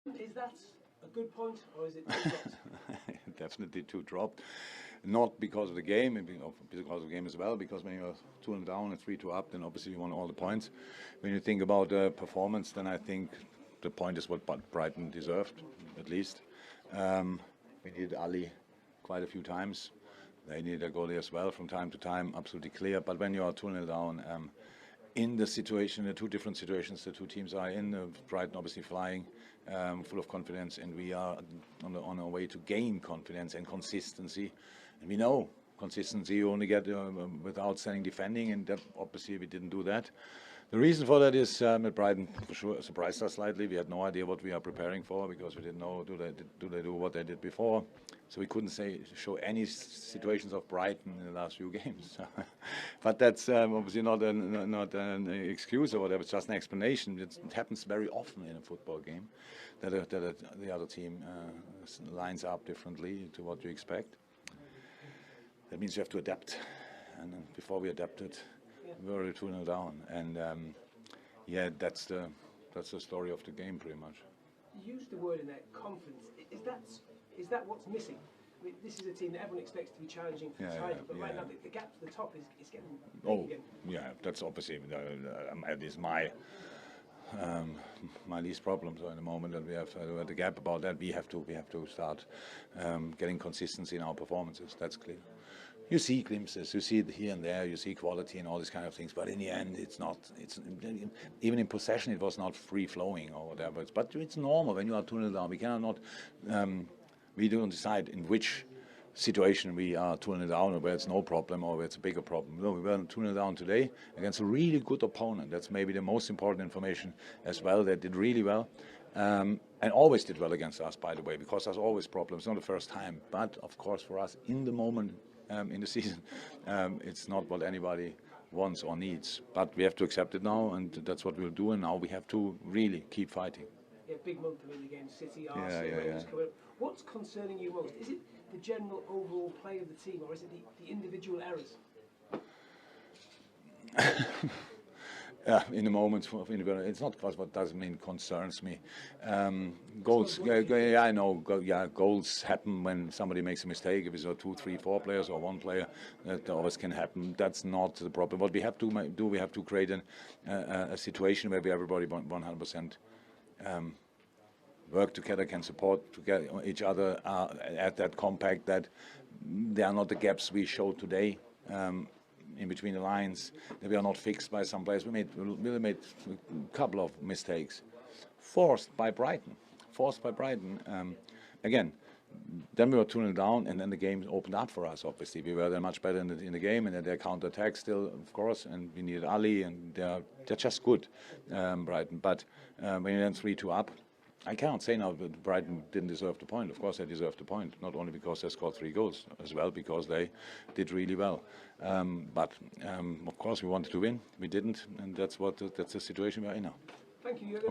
Is that a good point, or is it too dropped? Definitely too dropped. Not because of the game, because of the game as well, because when you're 2-0 down and 3-2 up, then obviously you want all the points. When you think about performance, then I think the point is what Brighton deserved, at least. We needed Ali quite a few times. They needed a goalie as well from time to time, absolutely clear. But when you are 2-0 down, in the situation, the two different situations the two teams are in, Brighton obviously flying, full of confidence, and we are on our way to gain confidence and consistency. And we know consistency you only get with outstanding defending, and that obviously we didn't do that. The reason for that is that Brighton for sure surprised us slightly. We had no idea what we are preparing for, because we didn't know do they do what they did before. So we couldn't show any situations of Brighton in the last few games. But that's obviously not an excuse or whatever. It's just an explanation. It happens very often in a football game that the other team lines up differently to what you expect. That means you have to adapt. And before we adapted, we were 2-0 down. And yeah, that's the story of the game pretty much. You used the word in there, confidence. Is that what's missing? I mean, this is a team that everyone expects to be challenging for the title, but right now the gap to the top is getting big again. Yeah, that's obviously that is my least problem. So in the moment that we have the gap about that, we have to start getting consistency in our performances. That's clear. You see glimpses, you see it here and there, you see quality and all these kind of things, but in the end, it's not. Even in possession, it was not free flowing or whatever. But it's normal when you are 2-0 down. We cannot. We don't decide in which situation we are 2-0 down, or where it's no problem, or where it's a bigger problem. No, we were 2-0 down today against a really good opponent. That's maybe the most important information as well. They did really well. And always did well against us, by the way, because there's always problems. It's not the first time, but of course for us in the moment in the season, it's not what anybody wants or needs. But we have to accept it now, and that's what we'll do. And now we have to really keep fighting. Yeah, big month in the game, City, Arsenal, Rangers coming up. What's concerning you most? Is it the general overall play of the team, or is it the individual errors? In the moment of individual, it's not what doesn't mean concerns me. Goals, yeah, I know. Goals happen when somebody makes a mistake. If it's 2, 3, 4 players or one player, that always can happen. That's not the problem. What we have to do, we have to create a situation where everybody 100% work together, can support each other at that compact. That there are not the gaps we showed today. In between the lines, that we are not fixed by some players. We made a couple of mistakes, forced by Brighton. Again, then we were 2-0 down, and then the game opened up for us. Obviously, we were then much better in the game, and then their counter-attack still, of course. And we needed Ali, and they're just good, Brighton. But when you're then 3-2 up, I cannot say now that Brighton didn't deserve the point. Of course they deserved the point, not only because they scored 3 goals, as well because they did really well. But of course we wanted to win, we didn't, and that's the situation we are in now. Thank you, Jurgen.